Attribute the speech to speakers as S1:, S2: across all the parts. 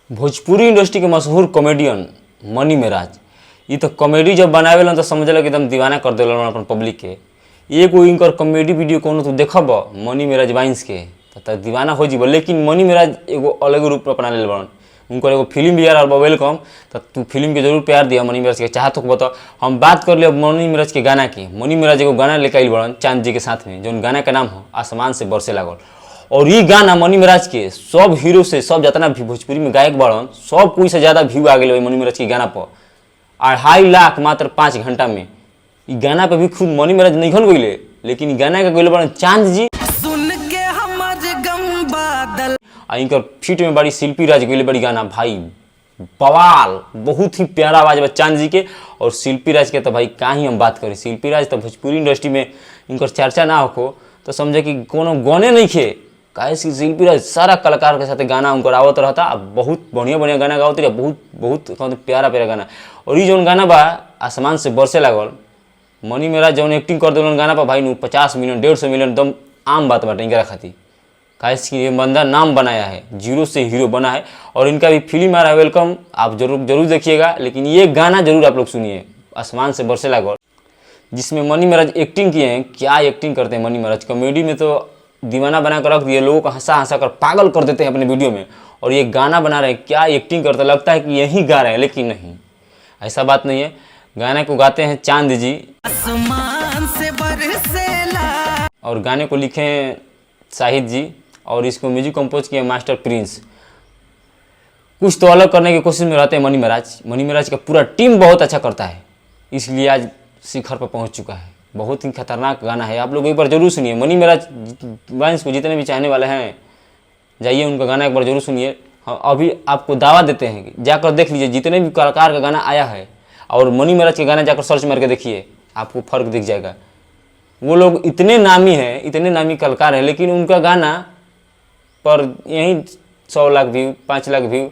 S1: Bhojpuri industry के मशहूर comedian मनी मेराज ये तो कॉमेडी जब बनावेला तो समझल एकदम दीवाना कर देलन अपन पब्लिक के। एगो इनकर कॉमेडी वीडियो कोनो तू देखब मनी मेराज वाइंस के तो दीवाना हो जीब। लेकिन मनी मेराज एगो अलग रूप अपना ले बड़न। उनकर एगो फिल्म भी यार वेलकम तो तू फिल्म के जरूर प्यार दिया मनी मेराज के चाहत हो बता। हम बात कर लिया मनी मेराज के गाना की। मनी मेराज एगो गाना लेकर आइल बड़न चांद जी के साथ में, जो गाना का नाम हो आसमान से बरसे लागल। और ये गाना मनी मेराज के सब हीरो से सब जितना भी भोजपुरी में गायक बड़न सब कोई से ज़्यादा व्यू आ गए मनी मेराज के गाना पर। 2.5 लाख मात्र 5 घंटा में। ये गाना पे भी खुद मनी मेराज नहीं खन गए, लेकिन गाना का गए बड़न चांद जी
S2: सुन के हमर गम बादल।
S1: इनकर फीट में बड़ी शिल्पी राज गई बड़ी गाना भाई बवाल, बहुत ही प्यारा आवाज बा चांद जी के। और शिल्पी राज के तो भाई का ही हम बात करें। शिल्पी राज तो भोजपुरी इंडस्ट्री में इनकर चर्चा ना हो तो समझे कि कोनो गाने नहीं खे। काहे शिल्पी राज सारा कलाकार के साथ गाना उनकर आवत रहता। बहुत बढ़िया बढ़िया गाना गावत रही, बहुत बहुत प्यारा प्यारा गाना। और ये जो गाना बा आसमान से बरसे लागल, मनी मेराज जौन एक्टिंग कर दिलन गाना पर भाई 50 मिलियन 150 मिलियन एकदम आम बात बाटे इनका खातिर। काहे कि ये बंदा नाम बनाया है, जीरो से हीरो बना है। और इनका भी फिल्म आ रहा है वेलकम, आप जरूर देखिएगा। लेकिन ये गाना जरूर आप लोग सुनिए आसमान से बरसे लागल, जिसमें मनी मेराज एक्टिंग किए हैं। क्या एक्टिंग करते हैं मनी मेराज, कॉमेडी में तो दीवाना बना कर रख दिए, लोगों को हंसा हंसा कर पागल कर देते हैं अपने वीडियो में। और ये गाना बना रहे हैं, क्या एक्टिंग करते, लगता है कि यही गा रहे हैं, लेकिन नहीं, ऐसा बात नहीं है। गाने को गाते हैं चांद जी,
S2: आसमान से बरसेला।
S1: और गाने को लिखे हैं शाहिद जी, और इसको म्यूजिक कंपोज किए मास्टर प्रिंस। कुछ तो अलग करने की कोशिश में रहते हैं मनी मेराज। मनी मेराज का पूरा टीम बहुत अच्छा करता है, इसलिए आज शिखर पर पहुंच चुका है। बहुत ही खतरनाक गाना है, आप लोग एक बार जरूर सुनिए। मनी मेराज वाइंस को जितने भी चाहने वाले हैं जाइए उनका गाना एक बार जरूर सुनिए। हाँ, अभी आपको दावा देते हैं कि जाकर देख लीजिए जितने भी कलाकार का गाना आया है और मनी मेराज के गाना जाकर सर्च मार के देखिए, आपको फर्क दिख जाएगा। वो लोग इतने नामी हैं, इतने नामी कलाकार हैं, लेकिन उनका गाना पर यही 100 लाख व्यू 5 लाख व्यू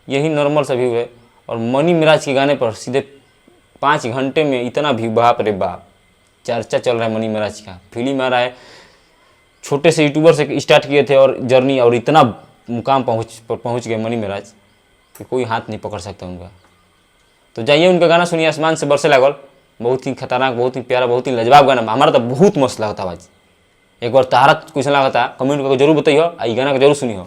S1: यही नॉर्मल सा व्यू है। और मनी मेराज के गाने पर सीधे 5 घंटे में इतना व्यू, बाप रे बाप, चर्चा चल रहा है मनी मेराज का। फिल्म आ रहा है, छोटे से यूट्यूबर से स्टार्ट किए थे और जर्नी, और इतना मुकाम पहुंच गए मनी मेराज कि कोई हाथ नहीं पकड़ सकता उनका। तो जाइए उनका गाना सुनिए आसमान से बरसे लागल। बहुत ही खतरनाक, बहुत ही प्यारा, बहुत ही लाजवाब गाना। हमारा तो बहुत मस्त लगता आवाज। एक बार तारा क्वेश्चन लगा था कमेंट करके जरूर बताइए, गाना का जरूर सुनिए।